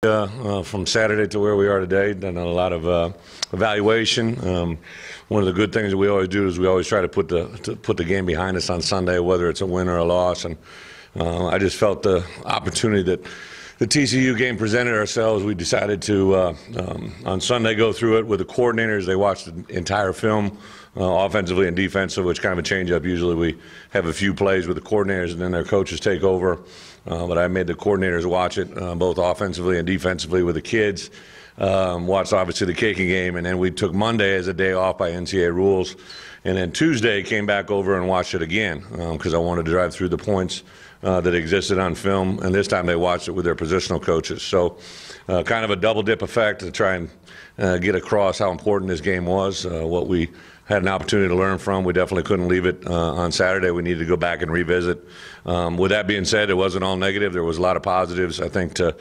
From Saturday to where we are today, done a lot of evaluation. One of the good things that we always do is we always try to put the game behind us on Sunday, whether it's a win or a loss. And I just felt the opportunity that the TCU game presented ourselves. We decided to on Sunday go through it with the coordinators. They watched the entire film, offensively and defensive, which kind of a change up. Usually we have a few plays with the coordinators and then their coaches take over. But I made the coordinators watch it, both offensively and defensively with the kids. Watched obviously the kicking game, and then we took Monday as a day off by NCAA rules. And then Tuesday came back over and watched it again because I wanted to drive through the points that existed on film. And this time they watched it with their positional coaches. So kind of a double dip effect to try and get across how important this game was, what we had an opportunity to learn from. We definitely couldn't leave it on Saturday. We needed to go back and revisit. With that being said, it wasn't all negative. There was a lot of positives. I think to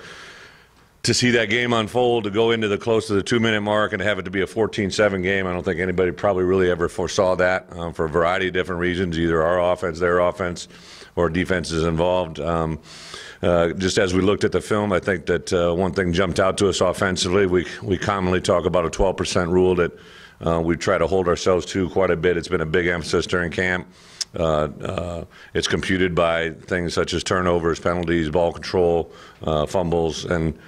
see that game unfold, to go into the close to the 2-minute mark and have it to be a 14-7 game, I don't think anybody probably really ever foresaw that for a variety of different reasons, either our offense, their offense, or defenses involved. Just as we looked at the film, I think that one thing jumped out to us offensively. We commonly talk about a 12% rule that we try to hold ourselves to quite a bit. It's been a big emphasis during camp. It's computed by things such as turnovers, penalties, ball control, fumbles, and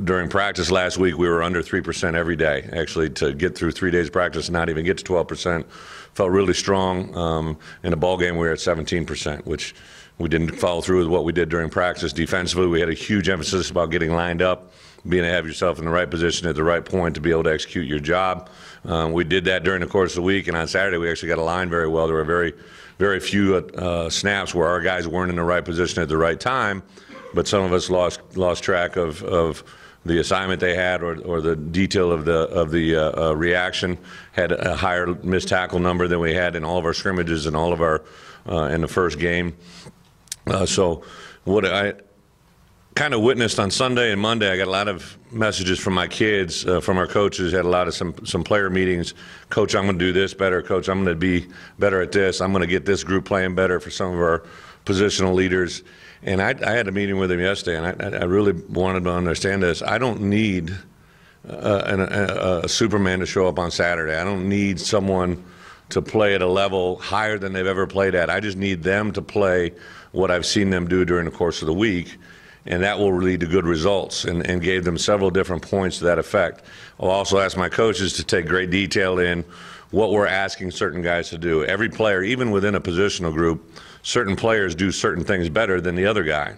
during practice last week we were under 3% every day. Actually, to get through 3 days of practice and not even get to 12% felt really strong. In a ball game we were at 17%, which we didn't follow through with what we did during practice. Defensively, we had a huge emphasis about getting lined up, being able to have yourself in the right position at the right point to be able to execute your job. We did that during the course of the week, and on Saturday we actually got aligned very well. There were very few snaps where our guys weren't in the right position at the right time, but some of us lost track of the assignment they had or the detail of the reaction. Had a higher missed tackle number than we had in all of our scrimmages and all of our in the first game. So what I kind of witnessed on Sunday and Monday, I got a lot of messages from my kids, from our coaches. Had a lot of some player meetings. Coach, I'm going to do this better. Coach, I'm going to be better at this. I'm going to get this group playing better for some of our positional leaders. And I had a meeting with them yesterday, and I really wanted to understand this. I don't need a Superman to show up on Saturday. I don't need someone to play at a level higher than they've ever played at. I just need them to play what I've seen them do during the course of the week, and that will lead to good results, and gave them several different points to that effect. I'll also ask my coaches to take great detail in what we're asking certain guys to do. Every player, even within a positional group, certain players do certain things better than the other guy.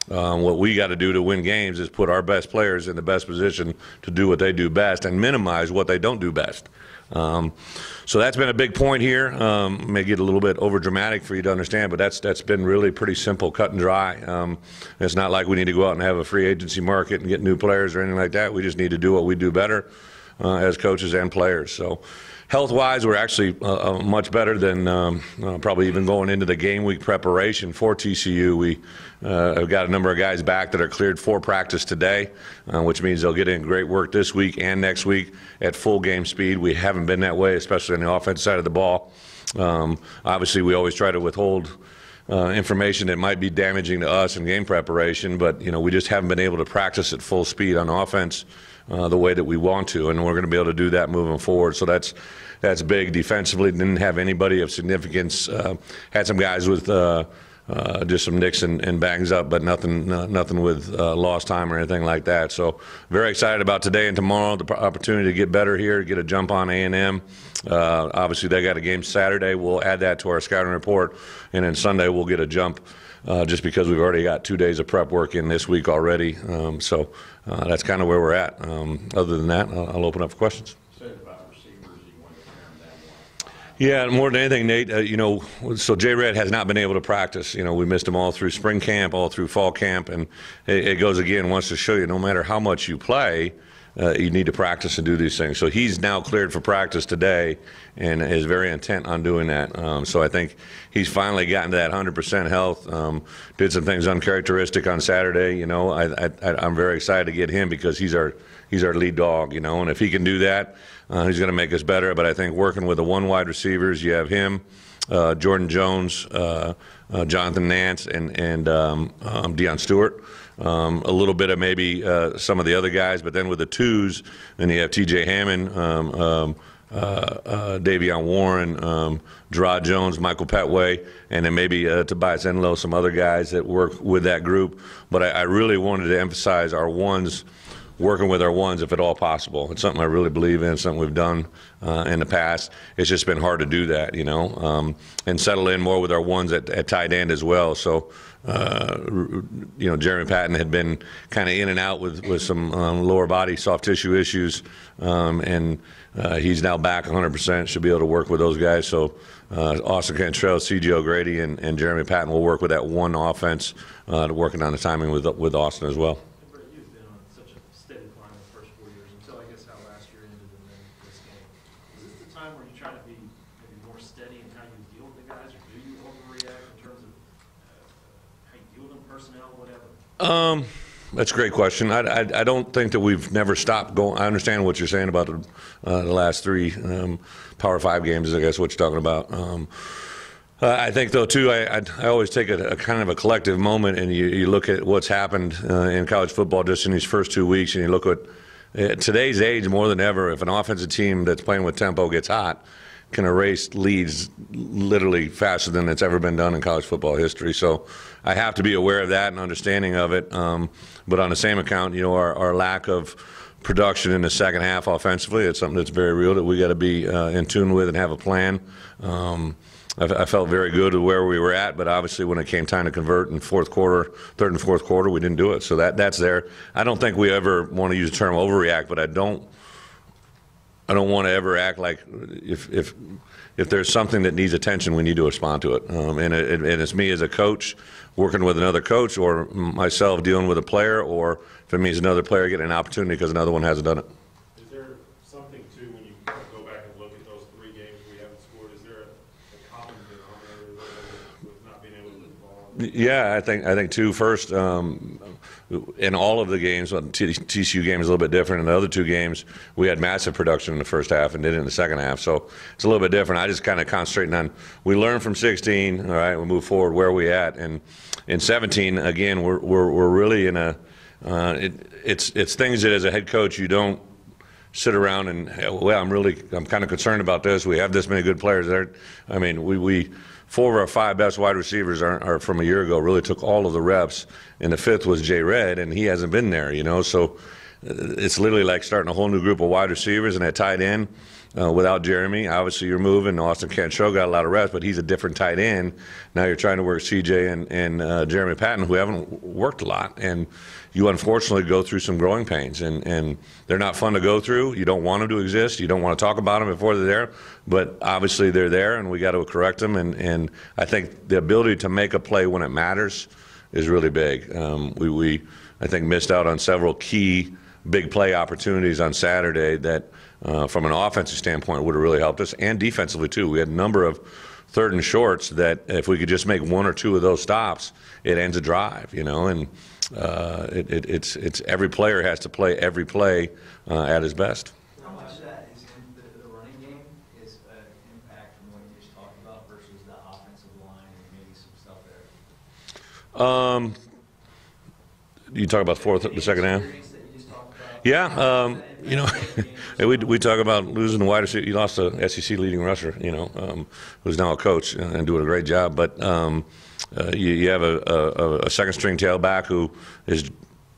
What we got to do to win games is put our best players in the best position to do what they do best and minimize what they don't do best. So that's been a big point here. May get a little bit over dramatic for you to understand, but that's been really pretty simple, cut and dry. It's not like we need to go out and have a free agency market and get new players or anything like that. We just need to do what we do better as coaches and players. So health-wise, we're actually much better than probably even going into the game week preparation for TCU. We have got a number of guys back that are cleared for practice today, which means they'll get in great work this week and next week at full game speed. We haven't been that way, especially on the offensive side of the ball. Obviously, we always try to withhold information that might be damaging to us in game preparation, but we just haven't been able to practice at full speed on offense the way that we want to, and we're going to be able to do that moving forward. So that's big. Defensively, didn't have anybody of significance. Had some guys with just some nicks and bangs up, but nothing with lost time or anything like that. So very excited about today and tomorrow, the opportunity to get better here, get a jump on A&M. Obviously, they got a game Saturday. We'll add that to our scouting report, and then Sunday we'll get a jump just because we've already got 2 days of prep work in this week already. So that's kind of where we're at. Other than that, I'll open up for questions. Yeah, more than anything, Nate, so J-Red has not been able to practice. We missed him all through spring camp, all through fall camp, and it goes again, wants to show you no matter how much you play, you need to practice and do these things. So he's now cleared for practice today and is very intent on doing that. So I think he's finally gotten to that 100% health. Did some things uncharacteristic on Saturday. I'm very excited to get him because he's our lead dog, and if he can do that, he's going to make us better. But I think working with the one wide receivers, you have him, Jordan Jones, Jonathan Nance, and Deion Stewart. a little bit of maybe some of the other guys, but then with the twos, then you have T.J. Hammond, Davion Warren, Gerard Jones, Michael Petway, and then maybe Tobias Enlow, some other guys that work with that group. But I really wanted to emphasize our ones, working with our ones if at all possible. It's something I really believe in, something we've done in the past. It's just been hard to do that, and settle in more with our ones at tight end as well. So, Jeremy Patton had been kind of in and out with some lower body soft tissue issues, and he's now back 100%, should be able to work with those guys. So Austin Cantrell, C.J. O'Grady, and Jeremy Patton will work with that one offense, working on the timing with Austin as well. Where you try to be maybe more steady in how you deal with the guys, or do you overreact in terms of how you deal with them, personnel, whatever? That's a great question. I don't think that we've never stopped going. I understand what you're saying about the last three Power 5 games, I guess what you're talking about. I think, though, too, I always take a kind of a collective moment, and you look at what's happened in college football just in these first 2 weeks, and you look at today's age, more than ever, if an offensive team that's playing with tempo gets hot, can erase leads literally faster than it's ever been done in college football history. So I have to be aware of that and understanding of it. But on the same account, our lack of production in the second half offensively, it's something that's very real that we got to be in tune with and have a plan. I felt very good with where we were at, but obviously when it came time to convert in third and fourth quarter, we didn't do it. So that's there. I don't think we ever want to use the term overreact, but I don't want to ever act like if there's something that needs attention, we need to respond to it. And it's me as a coach working with another coach, or myself dealing with a player, or if it means another player getting an opportunity because another one hasn't done it. Is there something, too, when you go back and look at those 3 games we haven't scored, is there a common denominator with not being able to put the ball on? Yeah, I think too, first, in all of the games, TCU game is a little bit different. In the other 2 games, we had massive production in the first half and did it in the second half. So it's a little bit different. I just kind of concentrating on, we learned from 16, all right, we move forward, where are we at? And in 17, again, we're really in a, it's things that as a head coach you don't sit around and, well, I'm kind of concerned about this. We have this many good players there. I mean, we 4 of our 5 best wide receivers are from a year ago, really took all of the reps, and the 5th was Jay Red, and he hasn't been there, so it's literally like starting a whole new group of wide receivers, and at tight end, without Jeremy, obviously you're moving. Austin Cantrell got a lot of reps, but he's a different tight end. Now you're trying to work CJ and Jeremy Patton, who haven't worked a lot, and you unfortunately go through some growing pains, and they're not fun to go through. You don't want them to exist. You don't want to talk about them before they're there, but obviously they're there, and we got to correct them. And I think the ability to make a play when it matters is really big. We I think missed out on several key big play opportunities on Saturday that, from an offensive standpoint, would have really helped us, and defensively too. We had a number of 3rd and shorts that if we could just make 1 or 2 of those stops, it ends a drive, and it's every player has to play every play at his best. How much of that is in the running game is an impact from what you just talked about versus the offensive line and maybe some stuff there? You talk about the second half? Yeah, we talk about losing the wide receiver. You lost the SEC leading rusher, who's now a coach and doing a great job. But you have a second-string tailback who is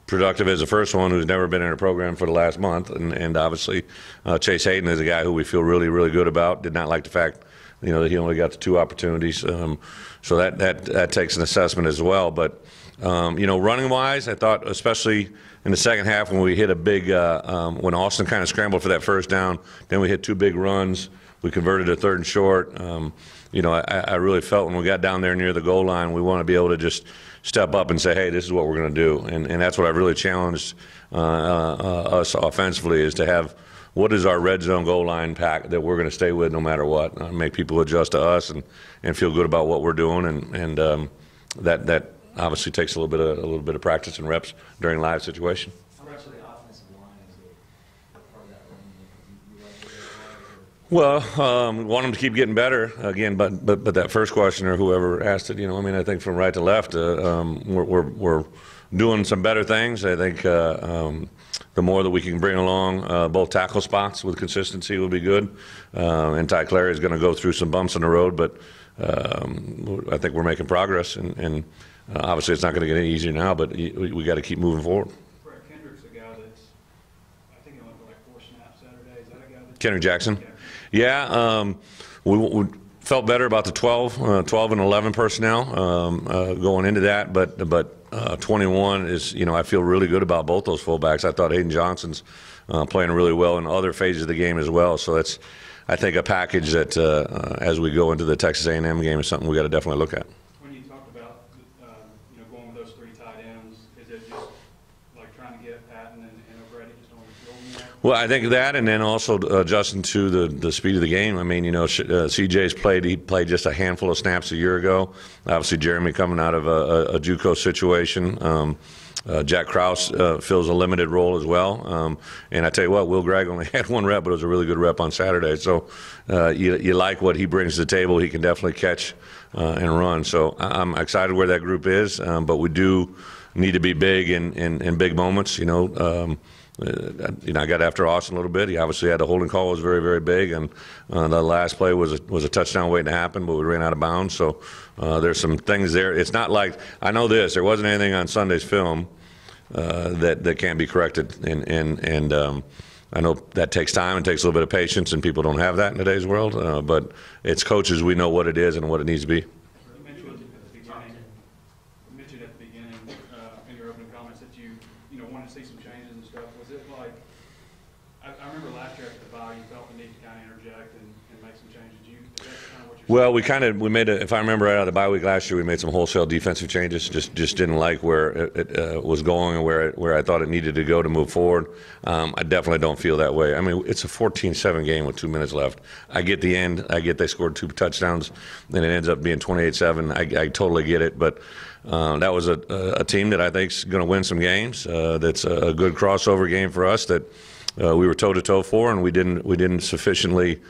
productive as the first one, who's never been in a program for the last month, and obviously Chase Hayden is a guy who we feel really, really good about. Did not like the fact, that he only got the 2 opportunities, so that takes an assessment as well. But running-wise, I thought, especially in the second half when we hit a big, when Austin kind of scrambled for that first down, then we hit 2 big runs. We converted a 3rd and short. I really felt when we got down there near the goal line, we want to be able to just step up and say, hey, this is what we're going to do. And that's what I've really challenged us offensively, is to have what is our red zone goal line pack that we're going to stay with no matter what, make people adjust to us and feel good about what we're doing. And that obviously takes a little bit of practice and reps during live situation. How much of the offensive line is a part of that running game? Well, we want them to keep getting better again, but that first question, or whoever asked it, I think from right to left, we're doing some better things. I think the more that we can bring along both tackle spots with consistency will be good. And Ty Clary is going to go through some bumps in the road, but I think we're making progress. And obviously it's not going to get any easier now, but we got to keep moving forward. Brett Kendrick's a guy that's, I think he went for like 4 snaps Saturday. Is that a guy that's... Kendrick Jackson? Yeah. We felt better about the 12 and 11 personnel going into that, but 21 is, I feel really good about both those fullbacks. I thought Hayden Johnson's playing really well in other phases of the game as well. So that's, I think, a package that as we go into the Texas A&M game is something we got to definitely look at. When you talked about, going with those 3 tight ends, is it just like trying to get Patton and O'Grady just on the field more? Well, I think that, and then also adjusting to the speed of the game. I mean, CJ's he played just a handful of snaps a year ago. Obviously, Jeremy coming out of a JUCO situation. Jack Krause fills a limited role as well. And I tell you what, Will Gregg only had 1 rep, but it was a really good rep on Saturday. So you like what he brings to the table. He can definitely catch and run. So I'm excited where that group is, but we do need to be big in big moments, I got after Austin a little bit. He obviously had the holding call, was very, very big, and the last play was a touchdown waiting to happen, but we ran out of bounds. So there's some things there. It's not like, I know this, there wasn't anything on Sunday's film that can't be corrected, and I know that takes time and takes a little bit of patience, and people don't have that in today's world. But it's coaches, we know what it is and what it needs to be. You mentioned at the beginning in your opening comments that you wanted to see some changes and stuff. Was it like, I remember last year after the bye, you felt the need to kind of interject and make some changes. Is that kind of what you're saying? Well, we made if I remember right out of the bye week last year, we made some wholesale defensive changes. Just didn't like where it was going and where I thought it needed to go to move forward. I definitely don't feel that way. I mean, it's a 14-7 game with 2 minutes left. I get the end. I get they scored 2 touchdowns, and it ends up being 28-7. I totally get it, but that was a team that I think is going to win some games. That's a good crossover game for us that we were toe-to-toe for, and we didn't sufficiently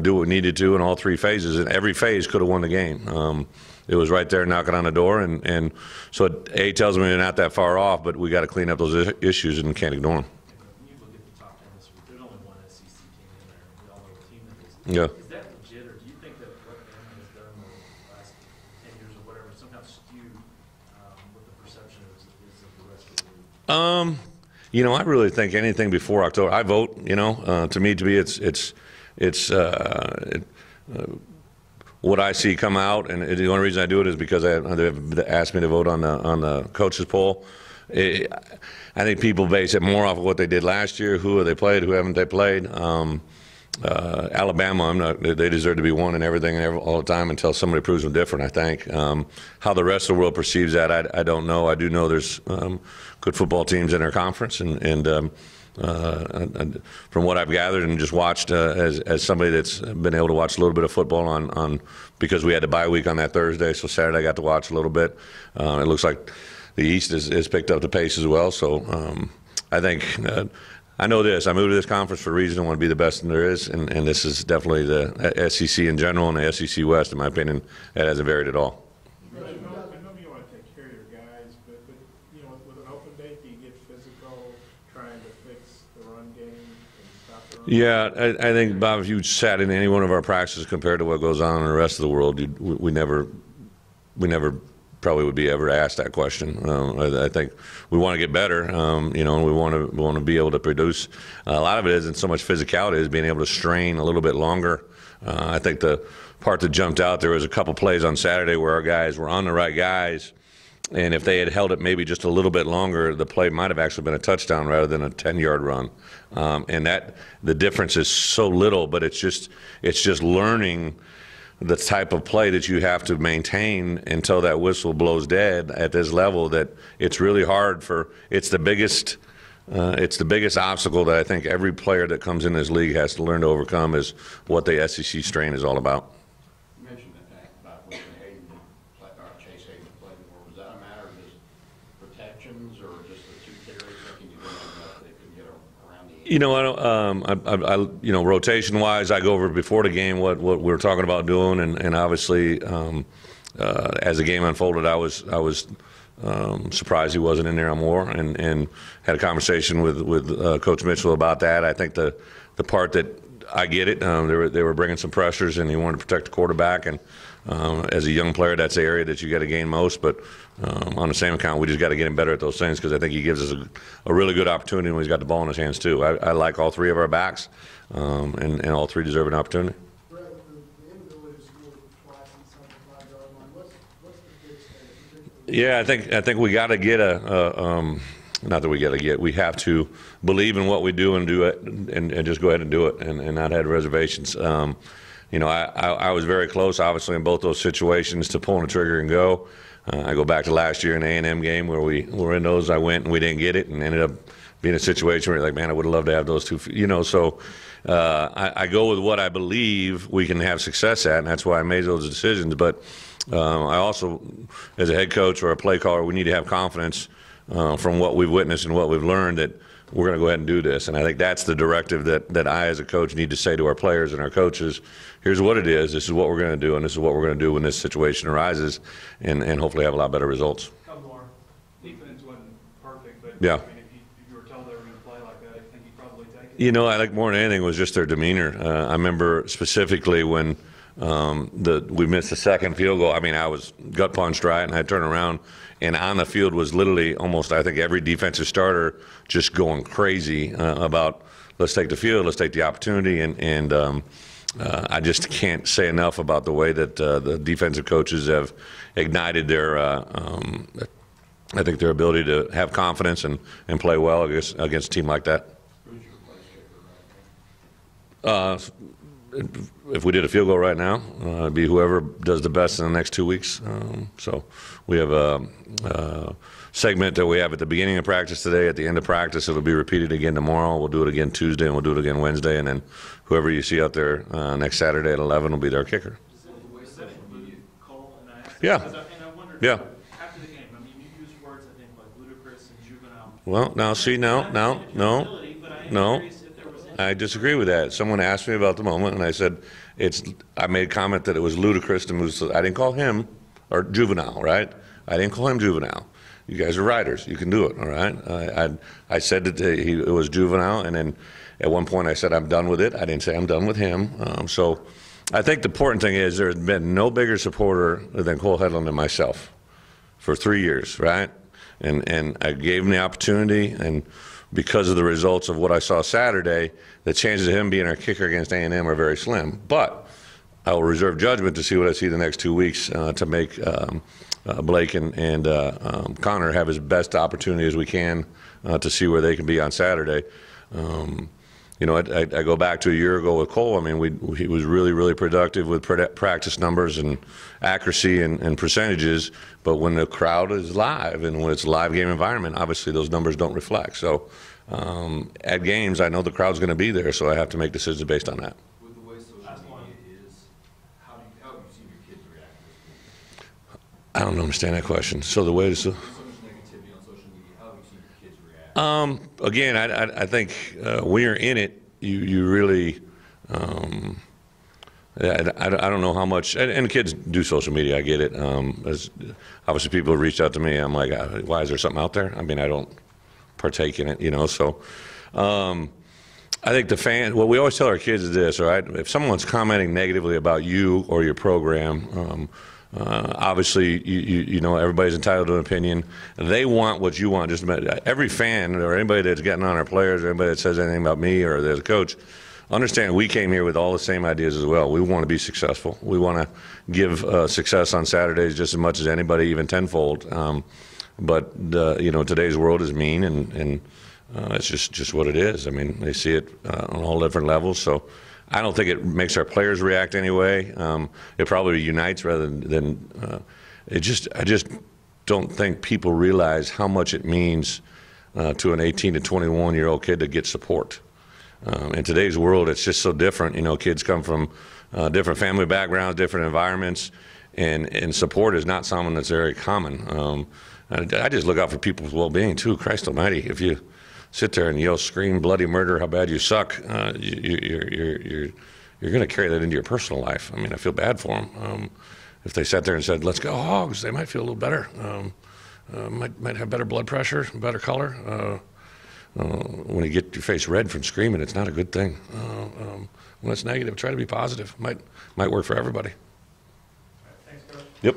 do what we needed to in all 3 phases, and every phase could have won the game. It was right there knocking on the door, and so it tells me they're not that far off, but we got to clean up those issues and can't ignore them. When you look at the top 10 this week, there's only one SEC team in there. We all know the team that is. Yeah. Is that legit, or do you think that what Bama has done in the last 10 years or whatever somehow skewed what the perception is of the rest of the league? I really think anything before October, I vote. To me, it's what I see come out, and the only reason I do it is because they've asked me to vote on the coaches poll. I think people base it more off of what they did last year. Who have they played? Who haven't they played? Alabama, they deserve to be one and everything all the time until somebody proves them different, I think. How the rest of the world perceives that, I don't know. I do know there's good football teams in our conference, and from what I've gathered and just watched as somebody that's been able to watch a little bit of football on because we had the bye week on that Thursday, so Saturday I got to watch a little bit. It looks like the East has picked up the pace as well, so I think I know this. I moved to this conference for a reason. I want to be the best there is, and this is definitely the SEC in general and the SEC West, in my opinion. It hasn't varied at all. I know you want to take care of your guys, but with an open date, do you get physical trying to fix the run game and stop the run? Yeah, I think, Bob, if you sat in any one of our practices compared to what goes on in the rest of the world, we never probably would be ever asked that question. I think we want to get better, and we want to be able to produce. A lot of it isn't so much physicality as being able to strain a little bit longer. I think the part that jumped out there was a couple plays on Saturday where our guys were on the right guys, and if they had held it maybe just a little bit longer, the play might have actually been a touchdown rather than a 10-yard run. And that the difference is so little, but it's just learning the type of play that you have to maintain until that whistle blows dead at this level. That it's really hard it's the biggest obstacle that I think every player that comes in this league has to learn to overcome, is what the SEC strain is all about. You mentioned that about when Hayden Chase Hayden played more. Was that a matter of just protections or just the 2 carries thinking you didn't have enough they could get around the end? Rotation-wise, I go over before the game what we're talking about doing, and obviously as the game unfolded, I was surprised he wasn't in there more, and had a conversation with Coach Mitchell about that. I think the part that I get it, they were bringing some pressures, and he wanted to protect the quarterback. And as a young player, that's the area that you got to gain most. But on the same account, we just got to get him better at those things, because I think he gives us a really good opportunity when he's got the ball in his hands too. I like all three of our backs, and all three deserve an opportunity. Brett, the inability to score twice inside the 5-yard line, what's the fix there? Yeah, I think we got to get not that we got to get. We have to believe in what we do and do it, and just go ahead and do it, and not have reservations. You know, I was very close, obviously, in both those situations to pulling the trigger and go. I go back to last year in the A&M game where we were in those. I went and we didn't get it, and ended up being a situation where you're like, man, I would have loved to have those two. You know, so I go with what I believe we can have success at, and that's why I made those decisions. But I also, as a head coach or a play caller, we need to have confidence from what we've witnessed and what we've learned that we're going to go ahead and do this. And I think that's the directive that I, as a coach, need to say to our players and our coaches. Here's what it is. This is what we're going to do, and this is what we're going to do when this situation arises, and hopefully have a lot better results. Couple more. Defense wasn't perfect, but Yeah. I mean, if you were told they were going to play like that, I think you'd probably take it. You know, I think more than anything was just their demeanor. I remember specifically when we missed the second field goal. I mean, I was gut punched, right, and I turned around, and on the field was literally almost, I think, every defensive starter just going crazy about, let's take the field, let's take the opportunity, and I just can't say enough about the way that the defensive coaches have ignited their, I think, their ability to have confidence and play well against a team like that. Who's your place kicker right now? If we did a field goal right now, it'd be whoever does the best in the next 2 weeks. So we have a segment that we have at the beginning of practice today. At the end of practice, it'll be repeated again tomorrow. We'll do it again Tuesday, and we'll do it again Wednesday. And then whoever you see out there next Saturday at 11 will be their kicker. Does that include Cole? And I asked Yeah. because and I wondered, Yeah. after the game, I mean, you used words, I think, like ludicrous and juvenile. Well, now see, no. But I am no. curious if there was any. I disagree with that. Someone asked me about the moment, and I said I made a comment that it was ludicrous to move. I didn't call him or juvenile, right? I didn't call him juvenile. You guys are writers. You can do it, all right? I said that it was juvenile, and then at one point I said I'm done with it. I didn't say I'm done with him. So I think the important thing is there's been no bigger supporter than Cole Hedlund and myself for 3 years, right? And I gave him the opportunity, and because of the results of what I saw Saturday, the chances of him being our kicker against A&M are very slim. But I will reserve judgment to see what I see the next 2 weeks to make Blake and Connor have as best opportunity as we can to see where they can be on Saturday. You know, I go back to a year ago with Cole. I mean, he was really, really productive with practice numbers and accuracy and percentages. But when the crowd is live and when it's a live game environment, obviously those numbers don't reflect. So at games, I know the crowd's going to be there, so I have to make decisions based on that. With the way social media is, how have you seen your kids react to this? I don't understand that question. So the way to... There's so much negativity on social media. How have you seen your kids react? Again, I think when you're in it, you really, I don't know how much, and kids do social media, I get it. Obviously people have reached out to me, I'm like, why is there something out there? I mean, I don't partake in it, you know, so I think what we always tell our kids is this, all right, if someone's commenting negatively about you or your program, obviously, you know, everybody's entitled to an opinion. They want what you want. Just about every fan or anybody that's getting on our players or anybody that says anything about me or as a coach, understand we came here with all the same ideas as well. We want to be successful. We want to give success on Saturdays just as much as anybody, even tenfold. But you know, today's world is mean, and it's just what it is. I mean, they see it on all different levels. So I don't think it makes our players react anyway. It probably unites rather than I just don't think people realize how much it means to an 18 to 21-year-old kid to get support. In today's world, it's just so different. You know, kids come from different family backgrounds, different environments, and support is not something that's very common. I just look out for people's well-being too. Christ Almighty, if you sit there and yell, scream, bloody murder, how bad you suck, you're going to carry that into your personal life. I mean, I feel bad for them. If they sat there and said, let's go Hogs, they might feel a little better. might have better blood pressure, better color. When you get your face red from screaming, it's not a good thing. When it's negative, try to be positive. Might work for everybody. Thanks, Coach. Yep.